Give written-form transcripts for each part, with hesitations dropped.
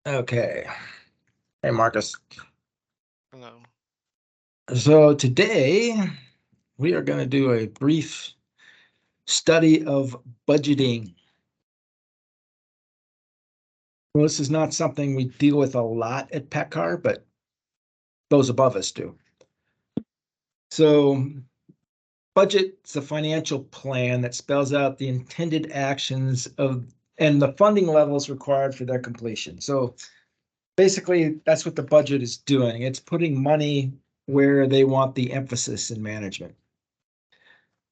Okay. Hey, Marcus. Hello. So today we are going to do a brief study of budgeting. Well, this is not something we deal with a lot at PECAR, but those above us do. So budget's a financial plan that spells out the intended actions of and the funding levels required for their completion. So basically, that's what the budget is doing. It's putting money where they want the emphasis in management.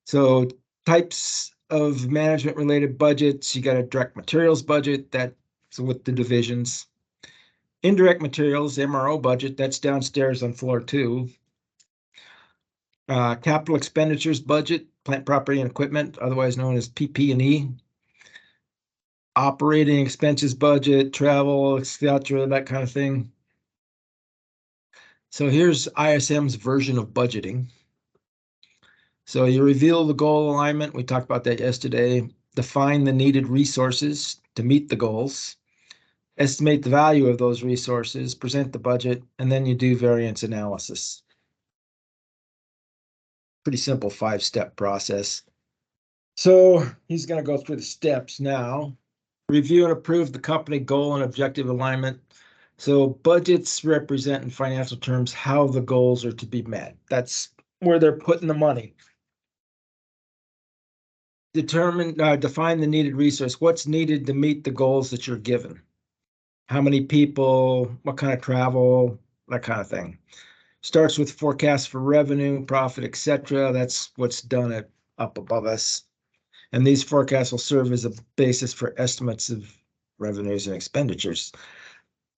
So types of management related budgets, you got a direct materials budget that's with the divisions. Indirect materials, MRO budget, that's downstairs on floor 2. Capital expenditures budget, plant property and equipment, otherwise known as PP&E. Operating expenses budget, travel, etc., that kind of thing. So here's ISM's version of budgeting. So you reveal the goal alignment. We talked about that yesterday. Define the needed resources to meet the goals. Estimate the value of those resources, present the budget, and then you do variance analysis. Pretty simple 5-step process. So he's going to go through the steps now. Review and approve the company goal and objective alignment. So budgets represent in financial terms how the goals are to be met. That's where they're putting the money. Define the needed resource. What's needed to meet the goals that you're given? How many people, what kind of travel, that kind of thing. Starts with forecasts for revenue, profit, etc. That's what's done up above us. And these forecasts will serve as a basis for estimates of revenues and expenditures.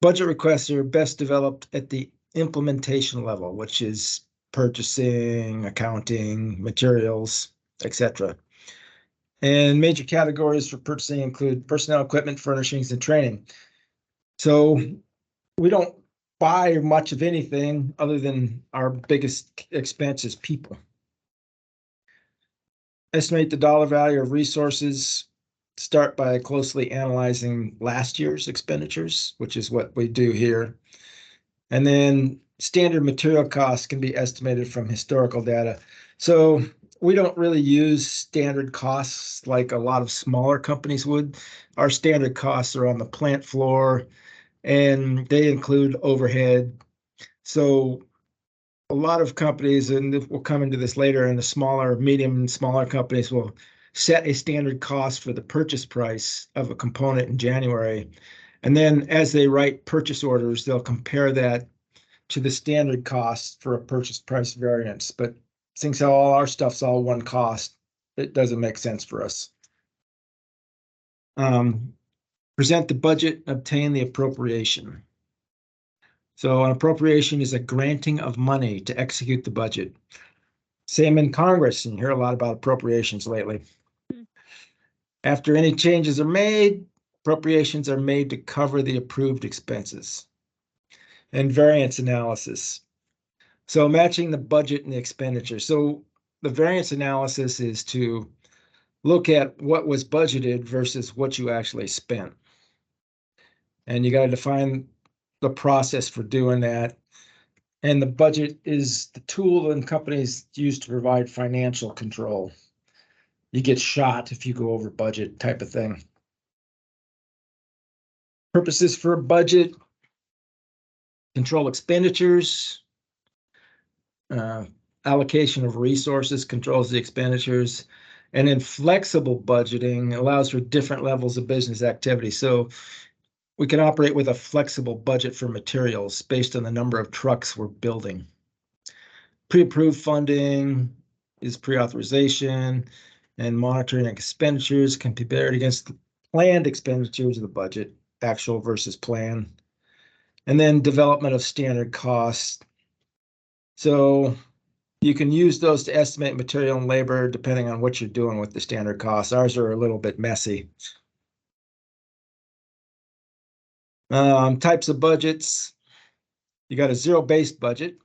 Budget requests are best developed at the implementation level, which is purchasing, accounting, materials, etc. And major categories for purchasing include personnel, equipment, furnishings, and training. So we don't buy much of anything other than our biggest expense is people. Estimate the dollar value of resources. Start by closely analyzing last year's expenditures, which is what we do here. And then standard material costs can be estimated from historical data. So we don't really use standard costs like a lot of smaller companies would. Our standard costs are on the plant floor, and they include overhead. So a lot of companies, and we'll come into this later, and the smaller, medium, and smaller companies will set a standard cost for the purchase price of a component in January. And then as they write purchase orders, they'll compare that to the standard cost for a purchase price variance. But since all our stuff's all one cost, it doesn't make sense for us. Present the budget, obtain the appropriation. So an appropriation is a granting of money to execute the budget. Same in Congress, and you hear a lot about appropriations lately. After any changes are made, appropriations are made to cover the approved expenses. And variance analysis. So matching the budget and the expenditure. So the variance analysis is to look at what was budgeted versus what you actually spent. And you got to define the process for doing that. And the budget is the tool that companies use to provide financial control. You get shot if you go over budget type of thing. Purposes for a budget: control expenditures, allocation of resources controls the expenditures, and then flexible budgeting allows for different levels of business activity. So we can operate with a flexible budget for materials based on the number of trucks we're building. Pre-approved funding is pre-authorization, and monitoring expenditures can be compared against the planned expenditures of the budget, actual versus plan. And then development of standard costs. So you can use those to estimate material and labor depending on what you're doing with the standard costs. Ours are a little bit messy. Types of budgets. You got a zero-based budget.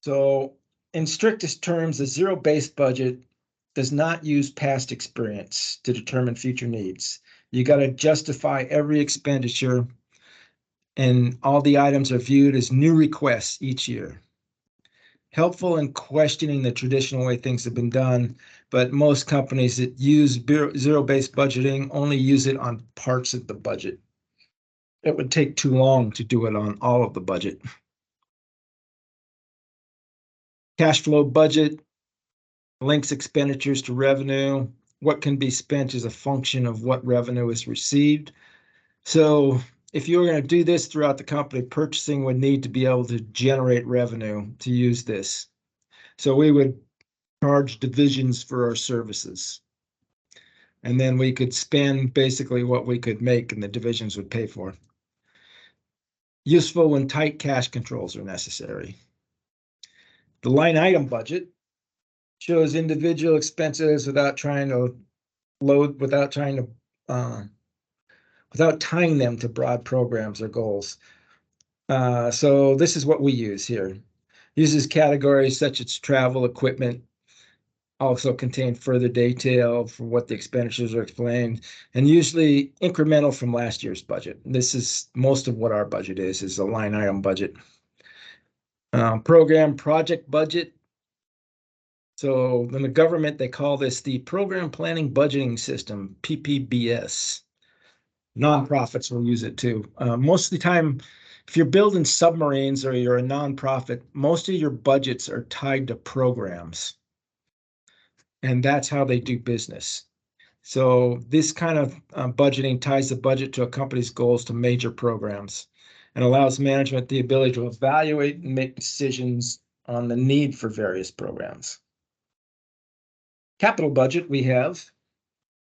So in strictest terms, a zero-based budget does not use past experience to determine future needs. You got to justify every expenditure and all the items are viewed as new requests each year. Helpful in questioning the traditional way things have been done, but most companies that use zero-based budgeting only use it on parts of the budget. It would take too long to do it on all of the budget. Cash flow budget links expenditures to revenue. What can be spent is a function of what revenue is received. So if you were going to do this throughout the company, purchasing would need to be able to generate revenue to use this. So we would charge divisions for our services. And then we could spend basically what we could make and the divisions would pay for. Useful when tight cash controls are necessary. The line item budget shows individual expenses without trying to without tying them to broad programs or goals. So this is what we use here. Uses categories such as travel, equipment, also contain further detail for what the expenditures are explained, and usually incremental from last year's budget. This is most of what our budget is a line item budget. Program project budget. So in the government, they call this the Program Planning Budgeting System, PPBS. Nonprofits will use it too. Most of the time, if you're building submarines or you're a nonprofit, most of your budgets are tied to programs. And that's how they do business. So this kind of budgeting ties the budget to a company's goals to major programs and allows management the ability to evaluate and make decisions on the need for various programs. Capital budget we have.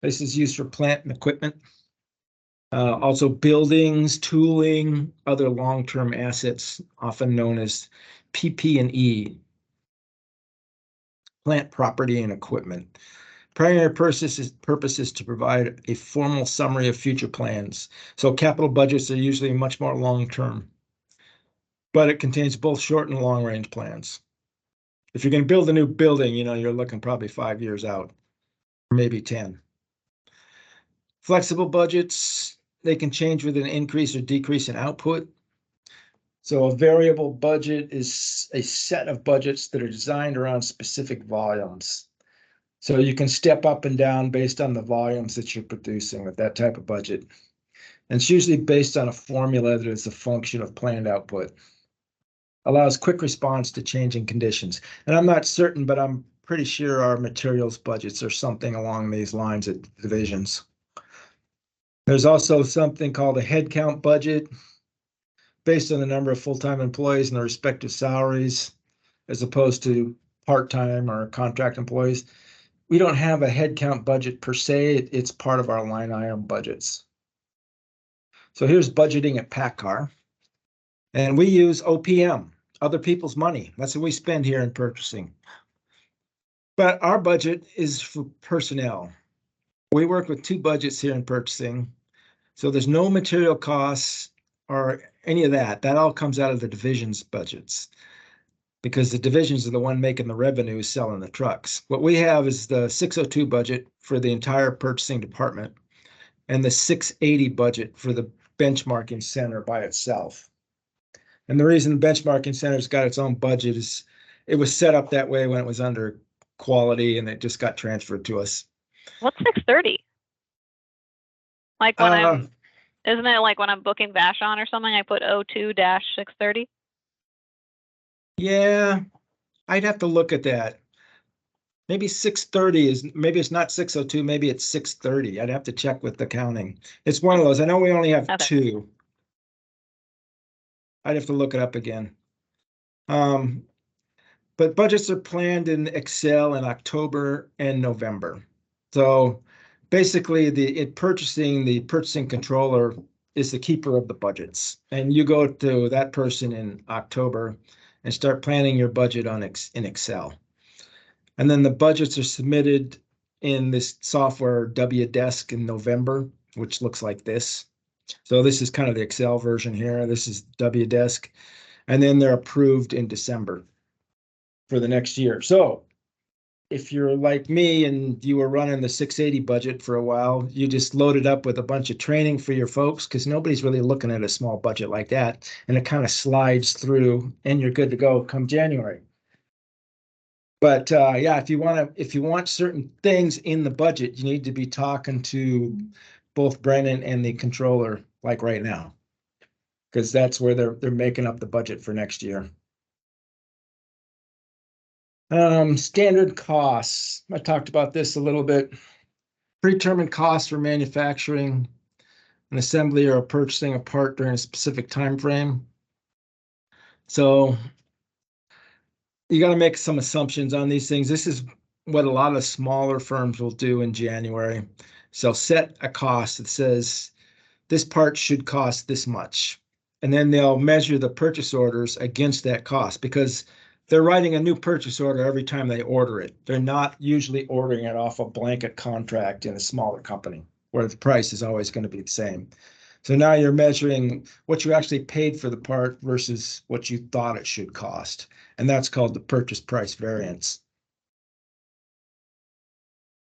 This is used for plant and equipment. Also buildings, tooling, other long-term assets, often known as PP&E, plant property and equipment. Primary purpose is to provide a formal summary of future plans. So capital budgets are usually much more long-term, but it contains both short and long-range plans. If you're going to build a new building, you're looking probably 5 years out, maybe 10. Flexible budgets, they can change with an increase or decrease in output. So a variable budget is a set of budgets that are designed around specific volumes. So you can step up and down based on the volumes that you're producing with that type of budget. And it's usually based on a formula that is a function of planned output. Allows quick response to changing conditions. And I'm not certain, but I'm pretty sure our materials budgets are something along these lines at divisions. There's also something called a headcount budget based on the number of full-time employees and their respective salaries, as opposed to part-time or contract employees. We don't have a headcount budget per se. It's part of our line item budgets. So here's budgeting at PACCAR. And we use OPM, other people's money. That's what we spend here in purchasing. But our budget is for personnel. We work with 2 budgets here in purchasing. So there's no material costs or any of that. That all comes out of the division's budgets because the divisions are the one making the revenue selling the trucks. What we have is the 602 budget for the entire purchasing department and the 680 budget for the benchmarking center by itself. And the reason the benchmarking center's got its own budget is it was set up that way when it was under quality and it just got transferred to us. What's 630? Like when isn't it like when I'm booking Vashon or something, I put 02-630? Yeah, I'd have to look at that. Maybe 630 maybe it's not 602, maybe it's 630. I'd have to check with the counting. It's one of those. I know we only have 2. I'd have to look it up again. But budgets are planned in Excel in October and November. So basically the purchasing controller is the keeper of the budgets. And you go to that person in October and start planning your budget in Excel. And then the budgets are submitted in this software WDesk in November, which looks like this. So this is kind of the Excel version here. This is WDesk. And then they're approved in December for the next year. So if you're like me and you were running the 680 budget for a while, you just load it up with a bunch of training for your folks because nobody's really looking at a small budget like that. And it kind of slides through and you're good to go come January. But yeah, if you want certain things in the budget, you need to be talking to both Brennan and the controller, like right now, because that's where they're making up the budget for next year. Standard costs. I talked about this a little bit. Predetermined costs for manufacturing an assembly or purchasing a part during a specific time frame. So you got to make some assumptions on these things. This is what a lot of smaller firms will do in January. So set a cost that says this part should cost this much. And then they'll measure the purchase orders against that cost because they're writing a new purchase order every time they order it. They're not usually ordering it off a blanket contract in a smaller company where the price is always going to be the same. So now you're measuring what you actually paid for the part versus what you thought it should cost. And that's called the purchase price variance.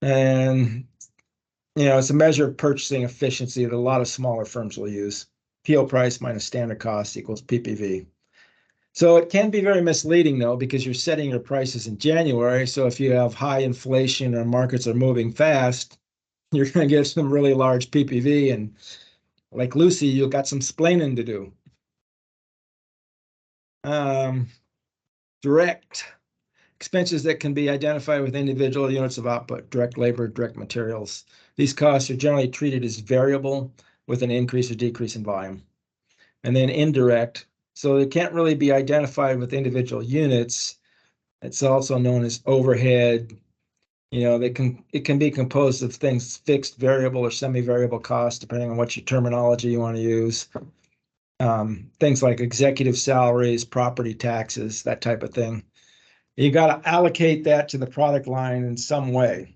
And, it's a measure of purchasing efficiency that a lot of smaller firms will use. PO price minus standard cost equals PPV. So it can be very misleading, though, because you're setting your prices in January. So if you have high inflation and markets are moving fast, you're going to get some really large PPV. And like Lucy, you've got some splaining to do. Direct expenses that can be identified with individual units of output, direct labor, direct materials. These costs are generally treated as variable with an increase or decrease in volume. And then indirect, so it can't really be identified with individual units. It's also known as overhead. It can be composed of things fixed, variable, or semi-variable costs, depending on what your terminology you want to use. Things like executive salaries, property taxes, that type of thing. You got to allocate that to the product line in some way,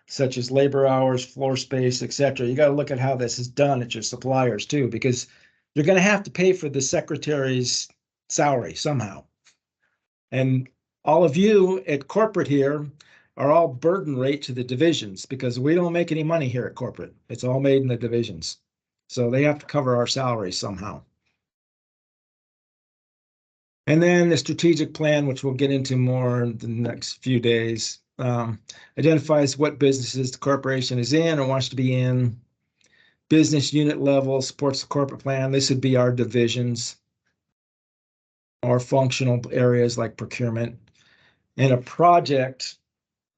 such as labor hours, floor space, etc. You got to look at how this is done at your suppliers too, because you're going to have to pay for the secretary's salary somehow. And all of you at corporate here are all burden rate to the divisions because we don't make any money here at corporate. It's all made in the divisions. So they have to cover our salaries somehow. And then the strategic plan, which we'll get into more in the next few days, identifies what businesses the corporation is in or wants to be in. Business unit level supports the corporate plan. This would be our divisions or functional areas like procurement. And a project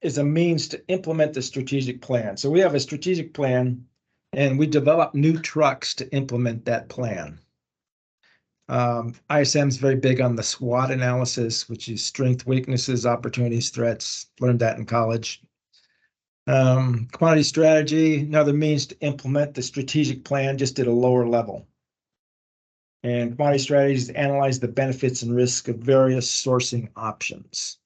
is a means to implement the strategic plan. So we have a strategic plan and we develop new trucks to implement that plan. ISM is very big on the SWOT analysis, which is strength, weaknesses, opportunities, threats. Learned that in college. Quantity strategy, another means to implement the strategic plan just at a lower level. And quantity strategies analyze the benefits and risks of various sourcing options.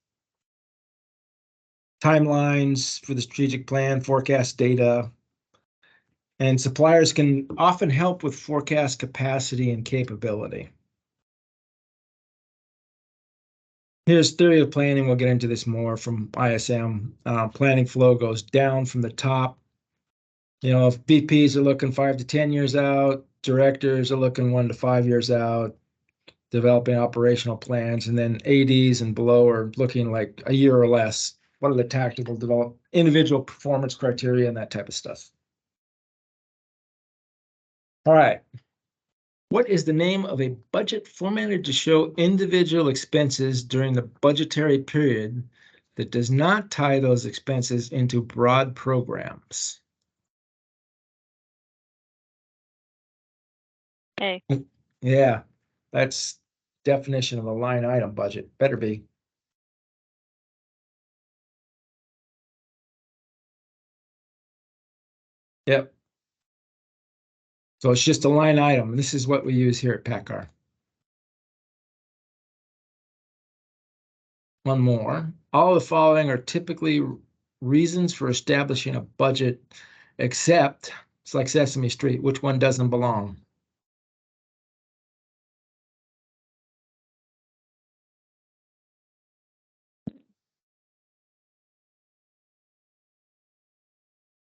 Timelines for the strategic plan, forecast data, and suppliers can often help with forecast capacity and capability. Here's theory of planning. We'll get into this more from ISM. Planning flow goes down from the top. If VPs are looking 5 to 10 years out, directors are looking 1 to 5 years out, developing operational plans, and then ADs and below are looking like a year or less. What are the tactical develop individual performance criteria and that type of stuff? All right. What is the name of a budget formatted to show individual expenses during the budgetary period that does not tie those expenses into broad programs? Okay. Yeah, that's definition of a line item budget. Better be. Yep. So it's just a line item. This is what we use here at PACCAR. One more. All the following are typically reasons for establishing a budget, except it's like Sesame Street. Which one doesn't belong?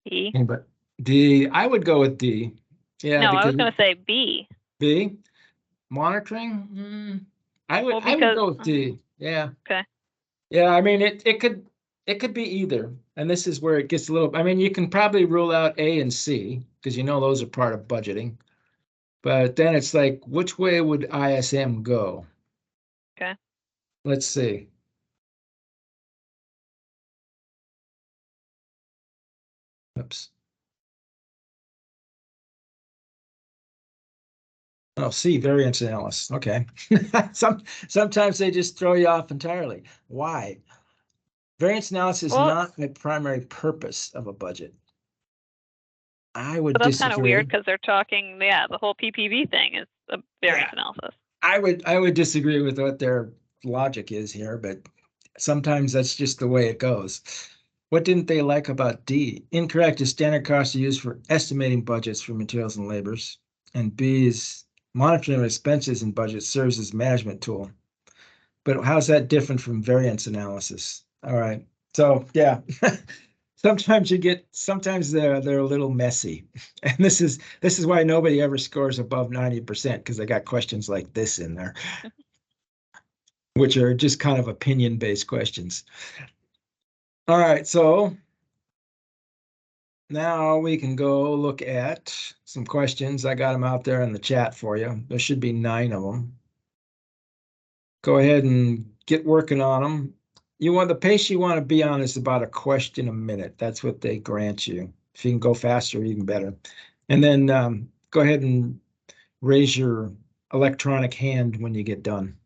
E. But D, I would go with D. Yeah, No, I was because gonna say B. B, monitoring, Well, I would because go with D. Yeah. okay. Yeah, I mean it could be either. And this is where it gets a little, I mean, you can probably rule out A and C because you know those are part of budgeting. But then it's like, which way would ISM go? Okay. Let's see. Oops. Oh, C, variance analysis. Okay. Sometimes they just throw you off entirely. Why? Variance analysis is Well, not a primary purpose of a budget. I would but that's kind of weird disagree. because they're talking. Yeah, the whole PPV thing is a variance Yeah, analysis. I would disagree with what their logic is here, but sometimes that's just the way it goes. What didn't they like about D? Incorrect is standard costs are used for estimating budgets for materials and labors. And B is monitoring of expenses and budget serves as management tool. But how's that different from variance analysis? All right. So yeah, sometimes they're a little messy. And this is why nobody ever scores above 90% because they got questions like this in there, which are just kind of opinion-based questions. All right, so now we can go look at some questions. I got them out there in the chat for you. There should be 9 of them. Go ahead and get working on them. You want the pace you want to be on is about a question a minute. That's what they grant you. If you can go faster, even better. And then go ahead and raise your electronic hand when you get done.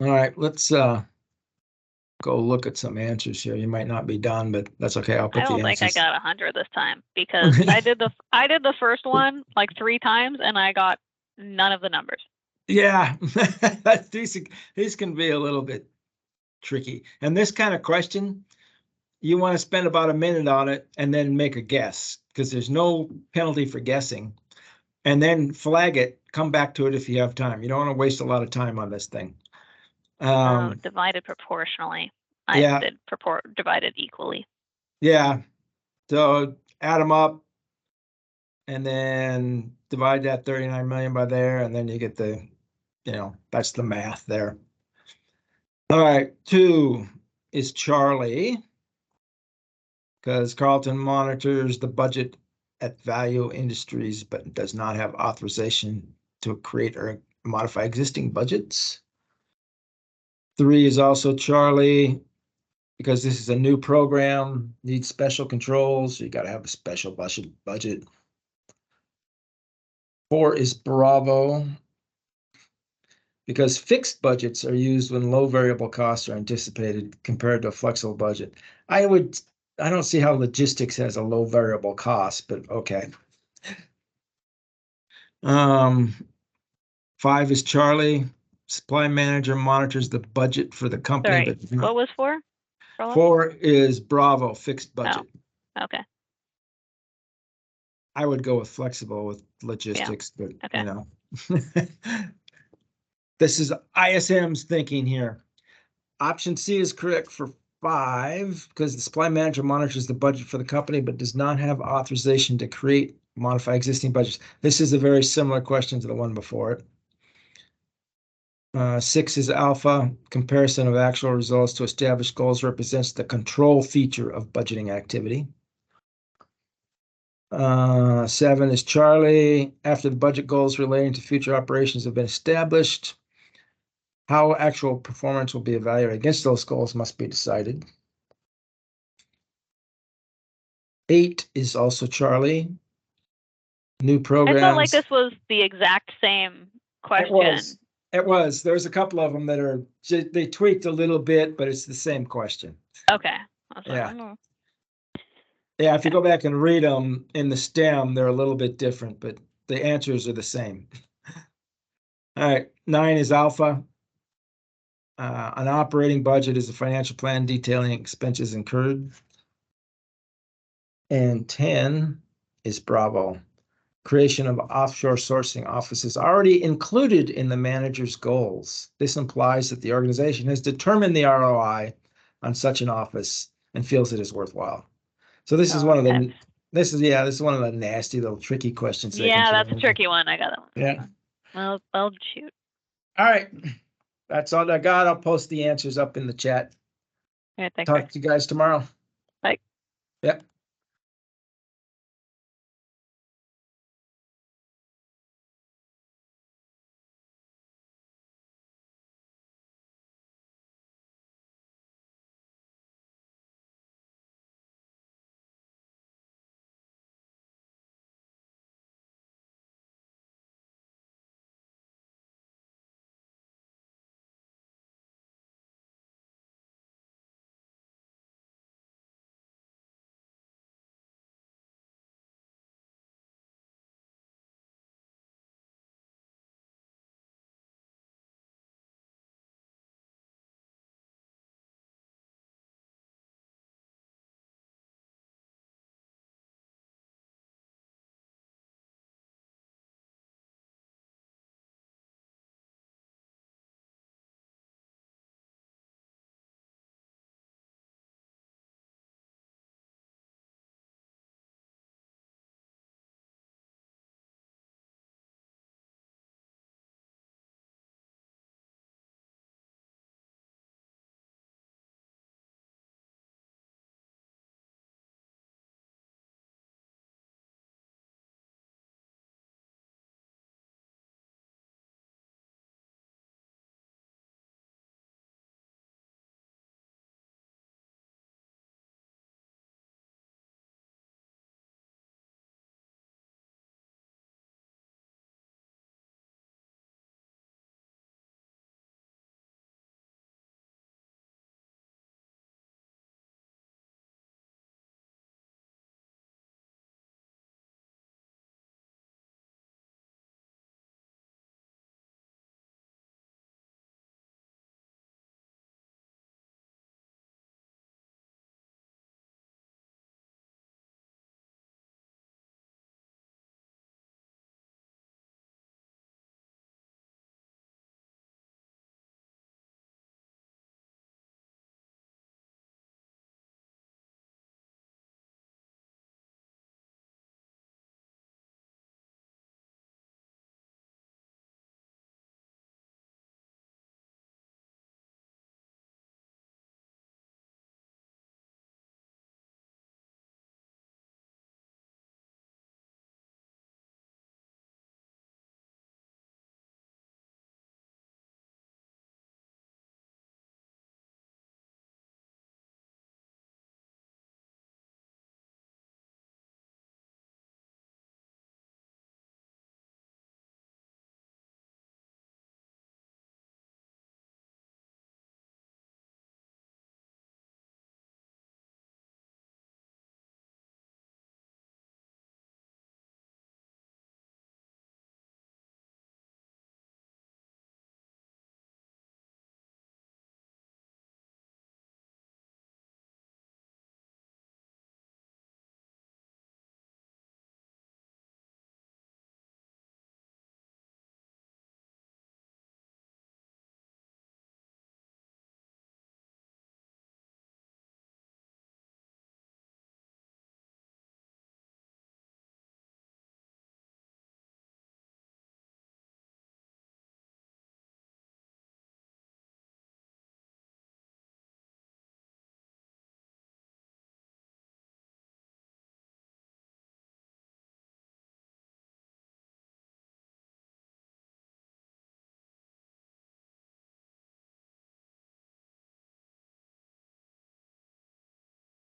All right, let's go look at some answers here. You might not be done, but that's okay. I'll I put the don't think I answers. got 100 this time because I did the first one like 3 times and I got none of the numbers. Yeah, these can be a little bit tricky. And this kind of question, you want to spend about a minute on it and then make a guess because there's no penalty for guessing. And then flag it, come back to it if you have time. You don't want to waste a lot of time on this thing. Divided proportionally. Yeah. I did divided equally. Yeah. So add them up and then divide that 39 million by there, and then you get the, that's the math there. All right, 2 is Charlie, because Carlton monitors the budget at Value Industries, but does not have authorization to create or modify existing budgets. 3 is also Charlie, because this is a new program, needs special controls. You got to have a special budget. 4 is Bravo, because fixed budgets are used when low variable costs are anticipated compared to a flexible budget. I don't see how logistics has a low variable cost, but okay. 5 is Charlie. Supply manager monitors the budget for the company. Sorry, what was 4? 4 is Bravo, fixed budget. Oh, okay. I would go with flexible with logistics, but okay. This is ISM's thinking here. Option C is correct for 5 because the supply manager monitors the budget for the company, but does not have authorization to create, modify existing budgets. This is a very similar question to the one before it. 6 is Alpha. Comparison of actual results to established goals represents the control feature of budgeting activity. 7 is Charlie. After the budget goals relating to future operations have been established, how actual performance will be evaluated against those goals must be decided. 8 is also Charlie. New programs. I felt like this was the exact same question. It was. There's a couple of them that they tweaked a little bit, but it's the same question. Okay. Yeah. Yeah, if you go back and read them in the STEM, they're a little bit different, but the answers are the same. All right, 9 is Alpha. An operating budget is a financial plan detailing expenses incurred. And 10 is Bravo. Creation of offshore sourcing offices already included in the manager's goals. This implies that the organization has determined the ROI on such an office and feels it is worthwhile. So this is one of the this is one of the nasty little tricky questions. Yeah, that's a tricky one. I got that one. Yeah. Well, shoot. All right. That's all I got. I'll post the answers up in the chat. Yeah, thanks. Talk to you guys tomorrow. Bye. Yep.